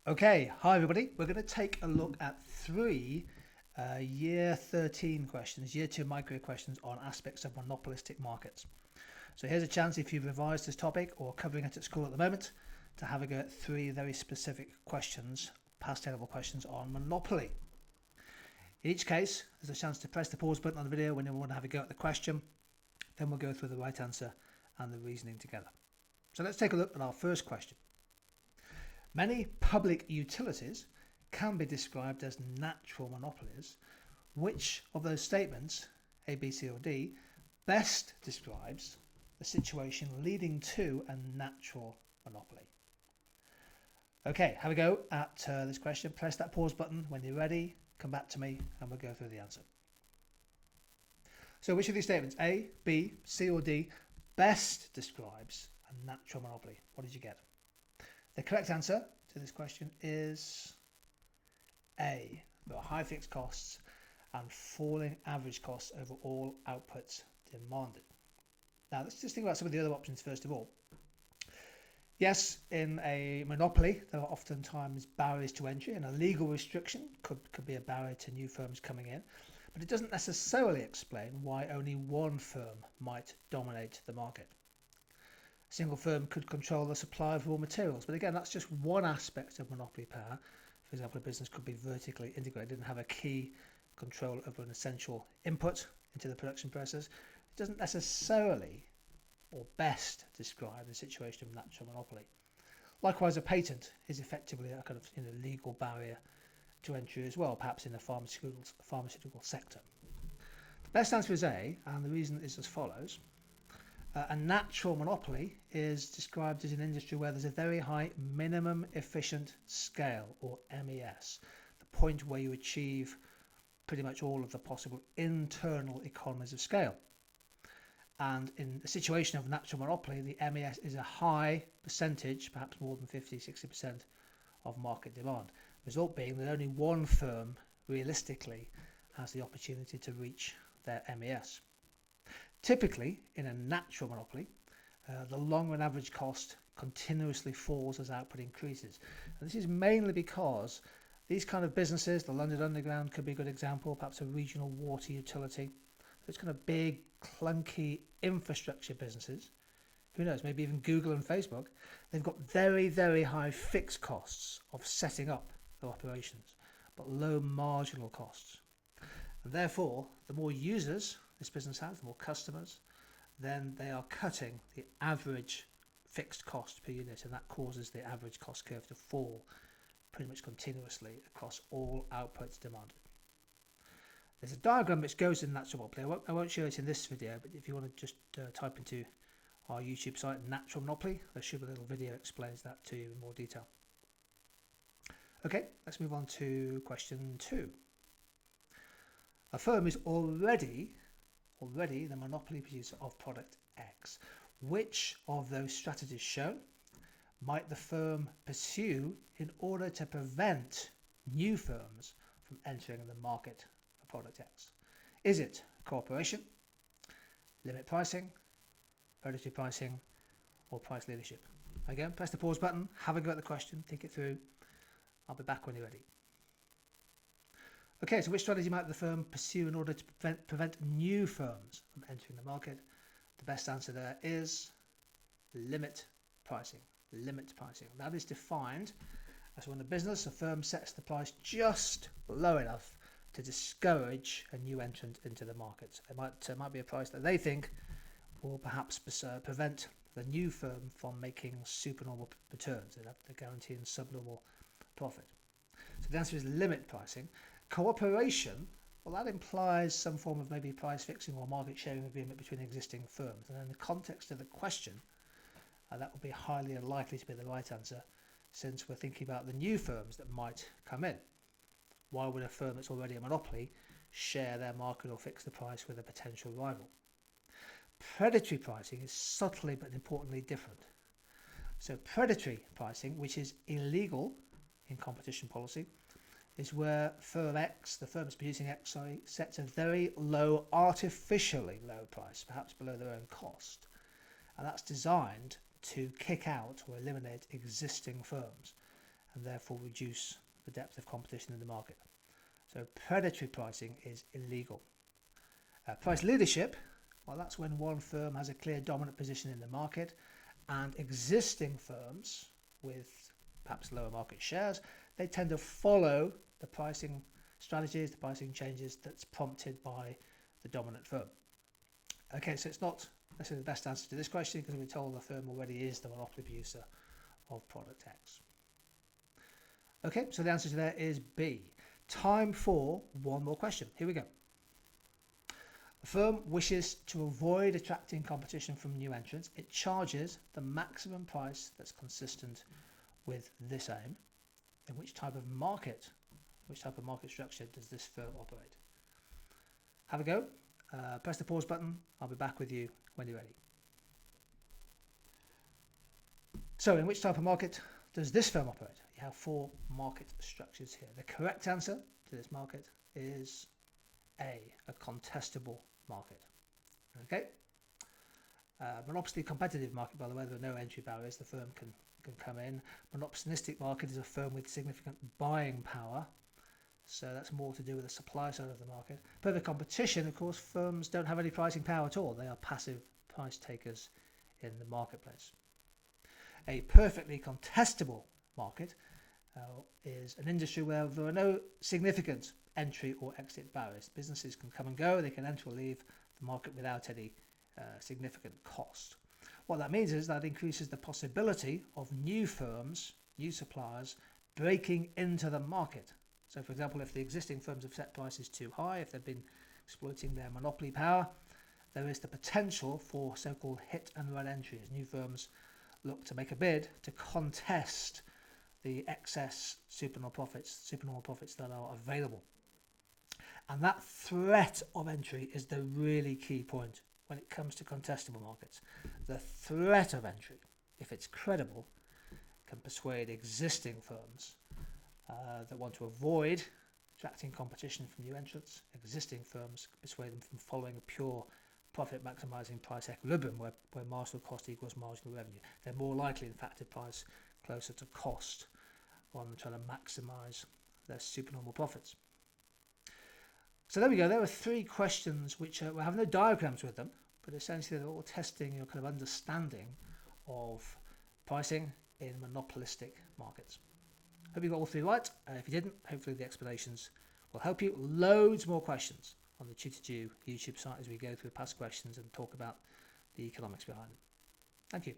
Okay, hi everybody. We're going to take a look at three year 13 questions, year 2 micro questions on aspects of monopolistic markets. So here's a chance if you've revised this topic or covering it at school at the moment to have a go at three very specific questions, past level questions on monopoly. In each case, there's a chance to press the pause button on the video when you want to have a go at the question. Then we'll go through the right answer and the reasoning together. So let's take a look at our first question. Many public utilities can be described as natural monopolies. Which of those statements, A, B, C or D, best describes the situation leading to a natural monopoly? Okay, have a go at this question. Press that pause button when you're ready. Come back to me and we'll go through the answer. So which of these statements, A, B, C or D, best describes a natural monopoly? What did you get? The correct answer to this question is A. There are high fixed costs and falling average costs over all outputs demanded. Now let's just think about some of the other options first of all. Yes, in a monopoly, there are oftentimes barriers to entry, and a legal restriction could be a barrier to new firms coming in, but it doesn't necessarily explain why only one firm might dominate the market. A single firm could control the supply of raw materials, but again, that's just one aspect of monopoly power. For example, a business could be vertically integrated and have a key control over an essential input into the production process. It doesn't necessarily or best describe the situation of natural monopoly. Likewise, a patent is effectively a kind of legal barrier to entry as well, perhaps in the pharmaceutical sector. The best answer is A, and the reason is as follows. A natural monopoly is described as an industry where there's a very high minimum efficient scale, or MES, the point where you achieve pretty much all of the possible internal economies of scale. And in a situation of natural monopoly, the MES is a high percentage, perhaps more than 50-60% of market demand. The result being that only one firm realistically has the opportunity to reach their MES. Typically, in a natural monopoly, the long run average cost continuously falls as output increases. And this is mainly because these kind of businesses, the London Underground could be a good example, perhaps a regional water utility, those kind of big, clunky infrastructure businesses, who knows, maybe even Google and Facebook, they've got very, very high fixed costs of setting up their operations, but low marginal costs. And therefore, the more users this business has, the more customers, then they are cutting the average fixed cost per unit, and that causes the average cost curve to fall pretty much continuously across all outputs demanded. There's a diagram which goes in natural monopoly. I won't show it in this video, but if you want to just type into our YouTube site natural monopoly, there should be a little video that explains that to you in more detail. Okay, let's move on to question 2. A firm is already the monopoly producer of product X. Which of those strategies shown might the firm pursue in order to prevent new firms from entering the market for product X? Is it cooperation, limit pricing, predatory pricing, or price leadership? Again, press the pause button, have a go at the question, think it through. I'll be back when you're ready. Okay, so which strategy might the firm pursue in order to prevent new firms from entering the market? The best answer there is limit pricing. Limit pricing. That is defined as when a firm sets the price just low enough to discourage a new entrant into the market. It might be a price that they think will perhaps prevent the new firm from making supernormal returns. They're guaranteeing subnormal profit. So the answer is limit pricing. Cooperation, well, that implies some form of maybe price fixing or market sharing agreement between existing firms. And in the context of the question, that would be highly unlikely to be the right answer, since we're thinking about the new firms that might come in. Why would a firm that's already a monopoly share their market or fix the price with a potential rival? Predatory pricing is subtly but importantly different. So predatory pricing, which is illegal in competition policy, is where firm X, the firm that's producing X, sets a very low, artificially low price, perhaps below their own cost. And that's designed to kick out or eliminate existing firms. and therefore reduce the depth of competition in the market. So predatory pricing is illegal. Price leadership, well, that's when one firm has a clear dominant position in the market and existing firms with perhaps lower market shares, they tend to follow the pricing strategies, the pricing changes that's prompted by the dominant firm. Okay, so it's not necessarily the best answer to this question because we're told the firm already is the monopoly producer of product X. Okay, so the answer to that is B. Time for one more question. Here we go. A firm wishes to avoid attracting competition from new entrants. It charges the maximum price that's consistent with this aim. In which type of market structure does this firm operate? Have a go. Press the pause button. I'll be back with you when you're ready. So in which type of market does this firm operate? You have 4 market structures here. The correct answer to this market is A, a contestable market. Okay. Monopolistic competitive market, by the way, there are no entry barriers. The firm can come in. Monopolistic market is a firm with significant buying power. So that's more to do with the supply side of the market. Perfect competition, of course, firms don't have any pricing power at all. They are passive price takers in the marketplace. A perfectly contestable market is an industry where there are no significant entry or exit barriers. Businesses can come and go, they can enter or leave the market without any significant cost. What that means is that increases the possibility of new firms, new suppliers, breaking into the market. So for example, if the existing firms have set prices too high, if they've been exploiting their monopoly power, there is the potential for so-called hit and run entry as new firms look to make a bid to contest the excess supernormal profits that are available. And that threat of entry is the really key point when it comes to contestable markets. The threat of entry, if it's credible, can persuade existing firms that want to avoid attracting competition from new entrants. Existing firms can persuade them from following a pure profit maximizing price equilibrium where marginal cost equals marginal revenue. They're more likely, in fact, to price closer to cost rather than trying to maximize their supernormal profits. So there we go. There are 3 questions which we have no diagrams with them, but essentially they're all testing your kind of understanding of pricing in monopolistic markets. Hope you got all 3 right. If you didn't, hopefully the explanations will help you. Loads more questions on the Tutor2 YouTube site as we go through past questions and talk about the economics behind them. Thank you.